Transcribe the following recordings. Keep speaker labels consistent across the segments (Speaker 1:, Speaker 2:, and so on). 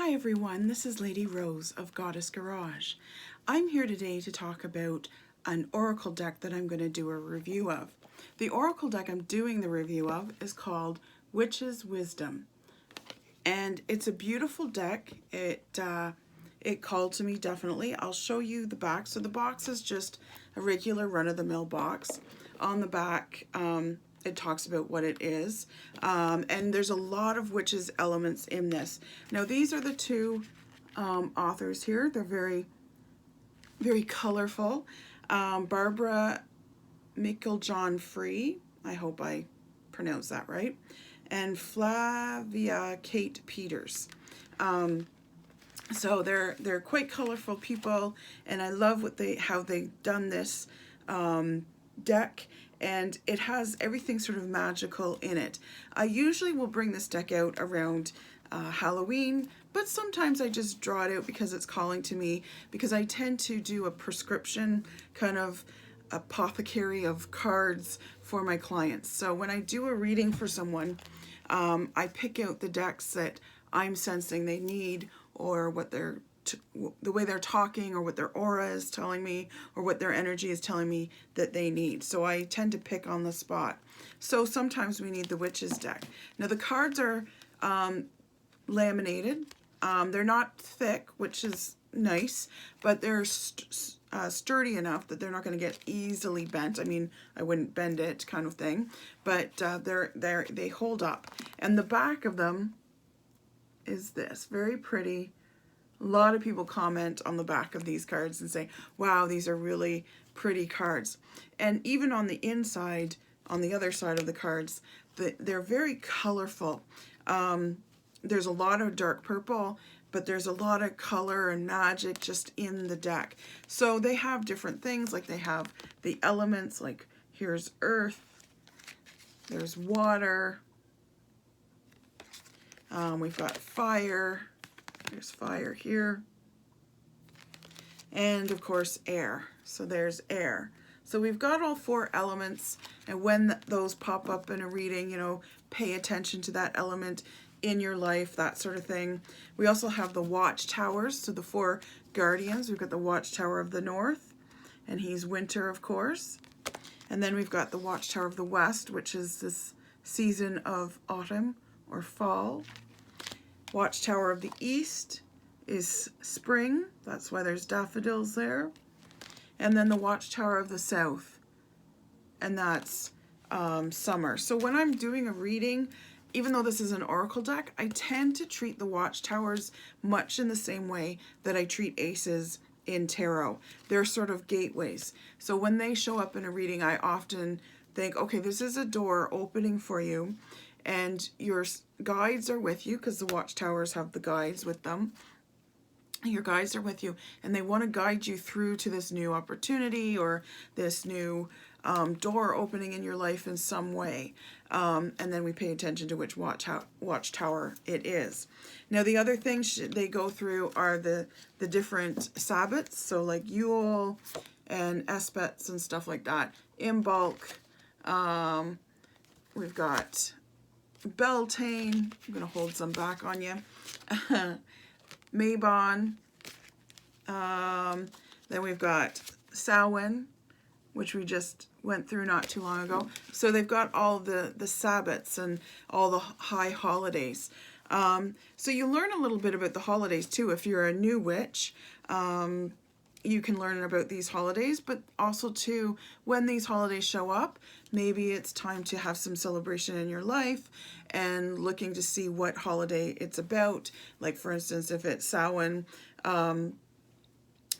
Speaker 1: Hi everyone, this is Lady Rose of Goddess Garage. I'm here today to talk about an oracle deck that I'm going to do a review of. The oracle deck I'm doing the review of is called Witch's Wisdom. And it's a beautiful deck. It called to me, definitely. I'll show you the back. So the box is just a regular run-of-the-mill box. On the back, it talks about what it is. And there's a lot of witches elements in this. Now these are the two authors here. They're very, very colorful. Barbara Mickeljohn Free, I hope I pronounced that right, and Flavia Kate Peters. So they're quite colorful people, and I love how they've done this deck, and it has everything sort of magical in it. I usually will bring this deck out around Halloween, but sometimes I just draw it out because it's calling to me, because I tend to do a prescription kind of apothecary of cards for my clients. So when I do a reading for someone, I pick out the decks that I'm sensing they need, or what the way they're talking, or what their aura is telling me, or what their energy is telling me that they need. So I tend to pick on the spot. So sometimes we need the Witch's deck. Now the cards are laminated. They're not thick, which is nice, but they're sturdy enough that they're not going to get easily bent. I mean, I wouldn't bend it, kind of thing, but they hold up. And the back of them is this, very pretty. A lot of people comment on the back of these cards and say, wow, these are really pretty cards. And even on the inside, on the other side of the cards, they're very colorful. There's a lot of dark purple, but there's a lot of color and magic just in the deck. So they have different things, like they have the elements, like here's earth, there's water, we've got fire, there's fire here, and of course air. So there's air. So we've got all four elements, and when those pop up in a reading, you know, pay attention to that element in your life, that sort of thing. We also have the watchtowers, so the four guardians. We've got the Watchtower of the North, and he's winter, of course. And then we've got the Watchtower of the West, which is this season of autumn or fall. Watchtower of the East is spring. That's why there's daffodils there. And then the Watchtower of the South, and that's summer. So when I'm doing a reading, even though this is an oracle deck, I tend to treat the watchtowers much in the same way that I treat aces in tarot. They're sort of gateways. So when they show up in a reading, I often think, okay, this is a door opening for you, and your guides are with you, because the watchtowers have the guides with them. Your guides are with you, and they want to guide you through to this new opportunity, or this new door opening in your life in some way. And then we pay attention to which watchtower it is. Now the other things they go through are the different sabbats, so like Yule and Espets and stuff like that. Imbolc, we've got Beltane, I'm going to hold some back on you, Mabon, then we've got Samhain, which we just went through not too long ago. So they've got all the sabbats and all the high holidays. So you learn a little bit about the holidays too. If you're a new witch, you can learn about these holidays, but also too, when these holidays show up, maybe it's time to have some celebration in your life and looking to see what holiday it's about. Like for instance, if it's Samhain,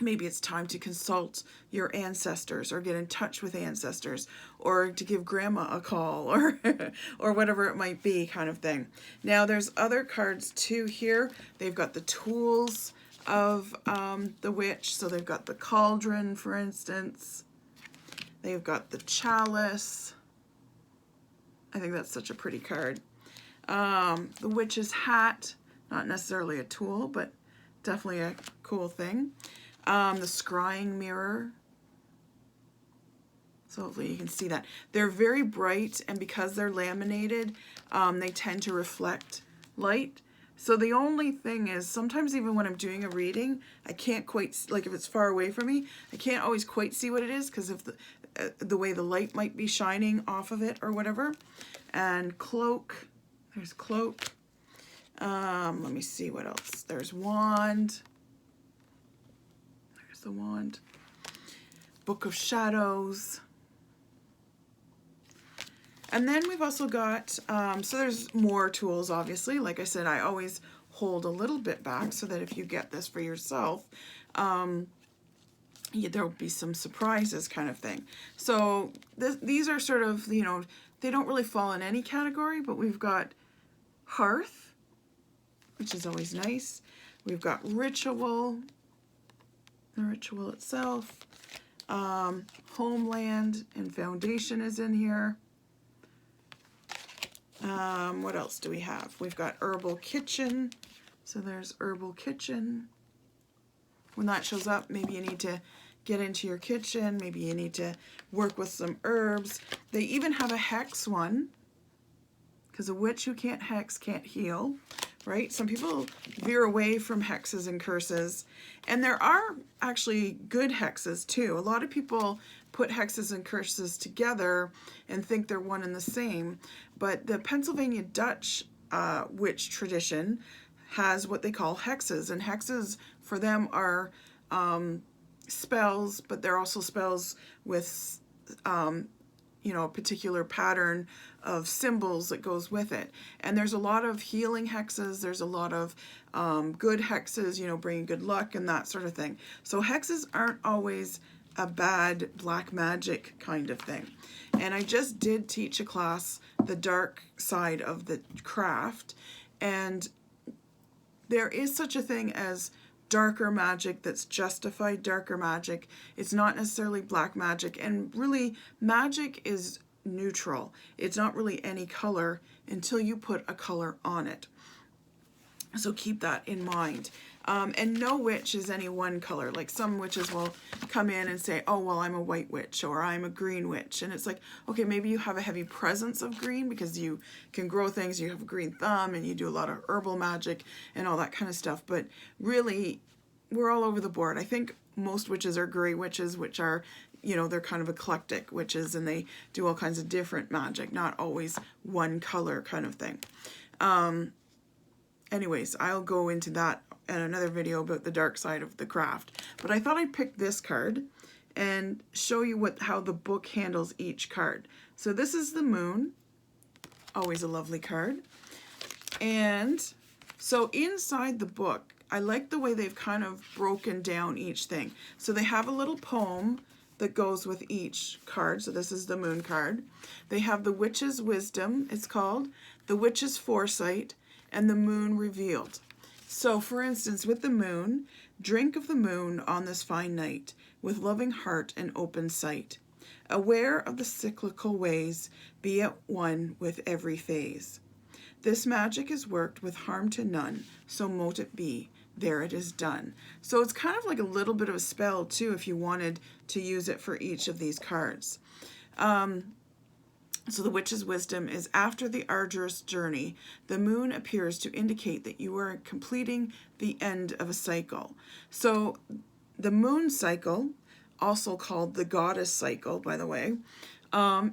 Speaker 1: maybe it's time to consult your ancestors, or get in touch with ancestors, or to give grandma a call, or or whatever it might be, kind of thing. Now there's other cards too here. They've got the tools of the witch. So they've got the cauldron, for instance. They've got the chalice. I think that's such a pretty card. The witch's hat, not necessarily a tool, but definitely a cool thing. The scrying mirror. So hopefully you can see that. They're very bright, and because they're laminated, they tend to reflect light. So the only thing is, sometimes even when I'm doing a reading, I can't quite, like if it's far away from me, I can't always quite see what it is because of the way the light might be shining off of it or whatever. And cloak, there's cloak. Let me see what else. There's wand. There's the wand. Book of Shadows. And then we've also got, so there's more tools, obviously. Like I said, I always hold a little bit back so that if you get this for yourself, there'll be some surprises kind of thing. So these are sort of, you know, they don't really fall in any category, but we've got hearth, which is always nice. We've got ritual, the ritual itself. Homeland and foundation is in here. What else do we have? We've got Herbal Kitchen. So there's Herbal Kitchen. When that shows up, maybe you need to get into your kitchen. Maybe you need to work with some herbs. They even have a hex one, because a witch who can't hex can't heal, right? Some people veer away from hexes and curses. And there are actually good hexes too. A lot of people put hexes and curses together and think they're one and the same. But the Pennsylvania Dutch witch tradition has what they call hexes. And hexes for them are spells, but they're also spells with you know, a particular pattern of symbols that goes with it. And there's a lot of healing hexes. There's a lot of good hexes, you know, bringing good luck and that sort of thing. So hexes aren't always a bad black magic kind of thing. And I just did teach a class, the dark side of the craft, and there is such a thing as darker magic that's justified darker magic. It's not necessarily black magic, and really magic is neutral. It's not really any color until you put a color on it. So keep that in mind. And no witch is any one color. Like some witches will come in and say, oh, well, I'm a white witch or I'm a green witch. And it's like, okay, maybe you have a heavy presence of green because you can grow things, you have a green thumb and you do a lot of herbal magic and all that kind of stuff. But really, we're all over the board. I think most witches are gray witches, which are, you know, they're kind of eclectic witches and they do all kinds of different magic, not always one color kind of thing. Anyways, I'll go into that in another video about the dark side of the craft. But I thought I'd pick this card and show you how the book handles each card. So this is the moon, always a lovely card. And so inside the book, I like the way they've kind of broken down each thing. So they have a little poem that goes with each card. So this is the moon card. They have the witch's wisdom, it's called, the witch's foresight, and the moon revealed. So for instance, with the moon, drink of the moon on this fine night, with loving heart and open sight. Aware of the cyclical ways, be at one with every phase. This magic is worked with harm to none, so mote it be, there it is done. So it's kind of like a little bit of a spell too, if you wanted to use it for each of these cards. So the witch's wisdom is, after the arduous journey, the moon appears to indicate that you are completing the end of a cycle. So the moon cycle, also called the goddess cycle, by the way,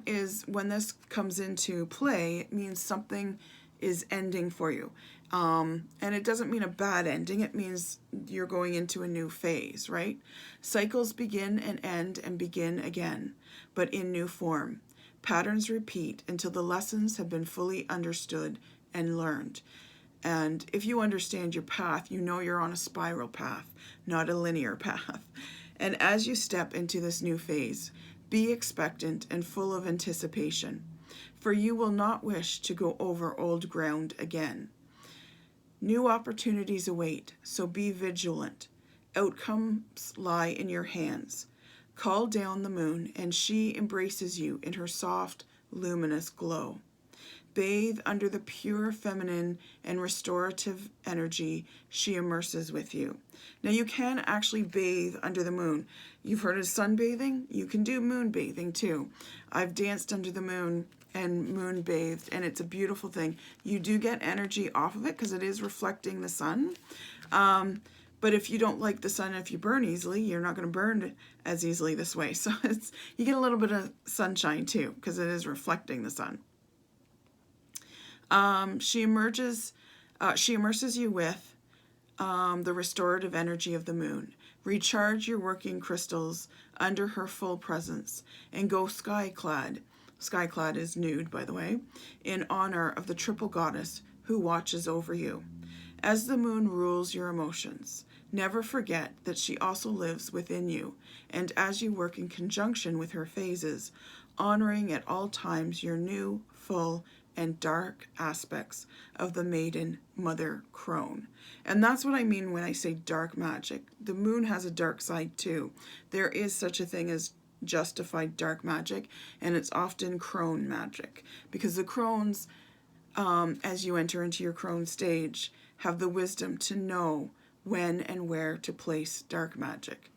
Speaker 1: is when this comes into play, it means something is ending for you. And it doesn't mean a bad ending, it means you're going into a new phase, right? Cycles begin and end and begin again, but in new form. Patterns repeat until the lessons have been fully understood and learned. And if you understand your path, you know you're on a spiral path, not a linear path. And as you step into this new phase, be expectant and full of anticipation, for you will not wish to go over old ground again. New opportunities await, so be vigilant. Outcomes lie in your hands. Call down the moon, and she embraces you in her soft, luminous glow. Bathe under the pure feminine and restorative energy she immerses with you. Now you can actually bathe under the moon. You've heard of sunbathing? You can do moon bathing too. I've danced under the moon and moon bathed, and it's a beautiful thing. You do get energy off of it because it is reflecting the sun. But if you don't like the sun, if you burn easily, you're not going to burn as easily this way. So you get a little bit of sunshine too because it is reflecting the sun. She immerses you with the restorative energy of the moon. Recharge your working crystals under her full presence and go sky-clad. Sky-clad is nude, by the way, in honor of the triple goddess who watches over you. As the moon rules your emotions, never forget that she also lives within you, and as you work in conjunction with her phases, honoring at all times your new, full, and dark aspects of the maiden mother crone. And that's what I mean when I say dark magic. The moon has a dark side too. There is such a thing as justified dark magic, and it's often crone magic, because the crones, as you enter into your crone stage, have the wisdom to know when and where to place dark magic.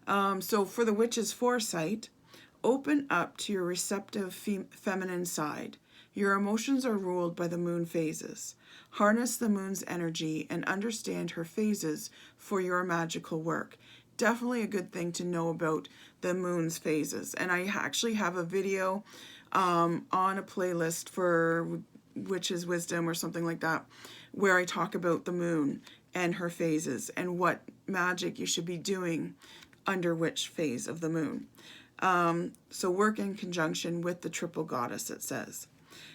Speaker 1: So for the witch's foresight, open up to your receptive feminine side. Your emotions are ruled by the moon phases. Harness the moon's energy and understand her phases for your magical work. Definitely a good thing to know about the moon's phases. And I actually have a video on a playlist for Witch's Wisdom or something like that, where I talk about the moon and her phases and what magic you should be doing under which phase of the moon. So work in conjunction with the triple goddess, it says.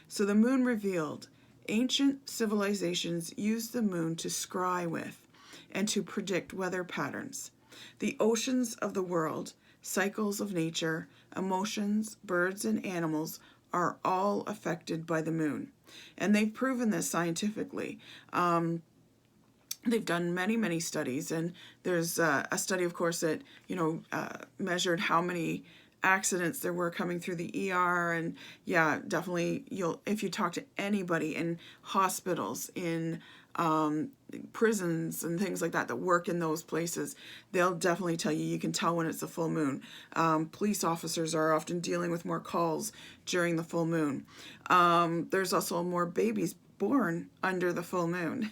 Speaker 1: So the moon revealed. Ancient civilizations used the moon to scry with and to predict weather patterns. The oceans of the world, cycles of nature, emotions, birds, and animals are all affected by the moon. And they've proven this scientifically. They've done many, many studies, and there's a study, of course, that, measured how many accidents there were coming through the ER, and yeah, definitely if you talk to anybody in hospitals, in prisons and things like that work in those places, they'll definitely tell you can tell when it's a full moon. Police officers are often dealing with more calls during the full moon. There's also more babies born under the full moon.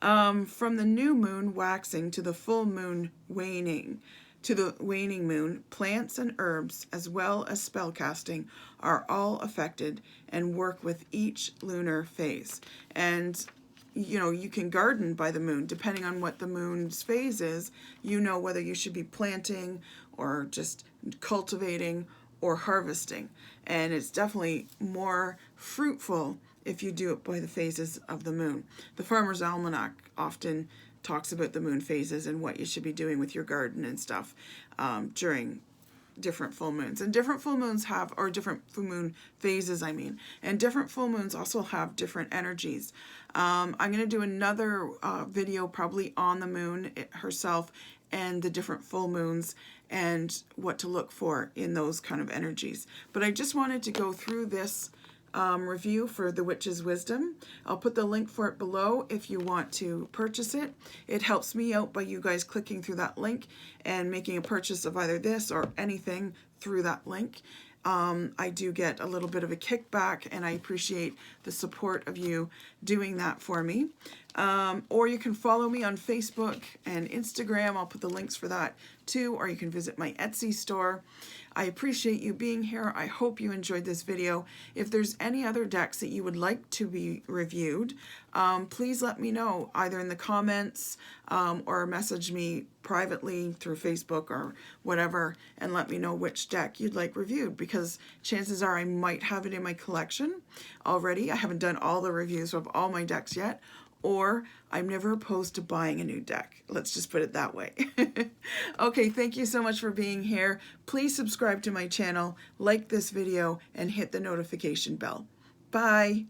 Speaker 1: From the new moon waxing to the full moon waning, to the waning moon, plants and herbs, as well as spellcasting, are all affected and work with each lunar phase. And you can garden by the moon. Depending on what the moon's phase is, whether you should be planting or just cultivating or harvesting. And it's definitely more fruitful if you do it by the phases of the moon. The Farmer's Almanac often talks about the moon phases and what you should be doing with your garden and stuff during different full moons. And different full moons different full moon phases, and different full moons also have different energies. I'm going to do another video probably on the moon herself and the different full moons and what to look for in those kind of energies. But I just wanted to go through this review for The Witch's Wisdom. I'll put the link for it below if you want to purchase it. It helps me out by you guys clicking through that link and making a purchase of either this or anything through that link. I do get a little bit of a kickback, and I appreciate the support of you doing that for me. Or you can follow me on Facebook and Instagram. I'll put the links for that too, or you can visit my Etsy store. I appreciate you being here. I hope you enjoyed this video. If there's any other decks that you would like to be reviewed, please let me know either in the comments or message me privately through Facebook or whatever, and let me know which deck you'd like reviewed, because chances are I might have it in my collection already. I haven't done all the reviews of all my decks yet, or I'm never opposed to buying a new deck. Let's just put it that way. Okay, thank you so much for being here. Please subscribe to my channel, like this video, and hit the notification bell. Bye.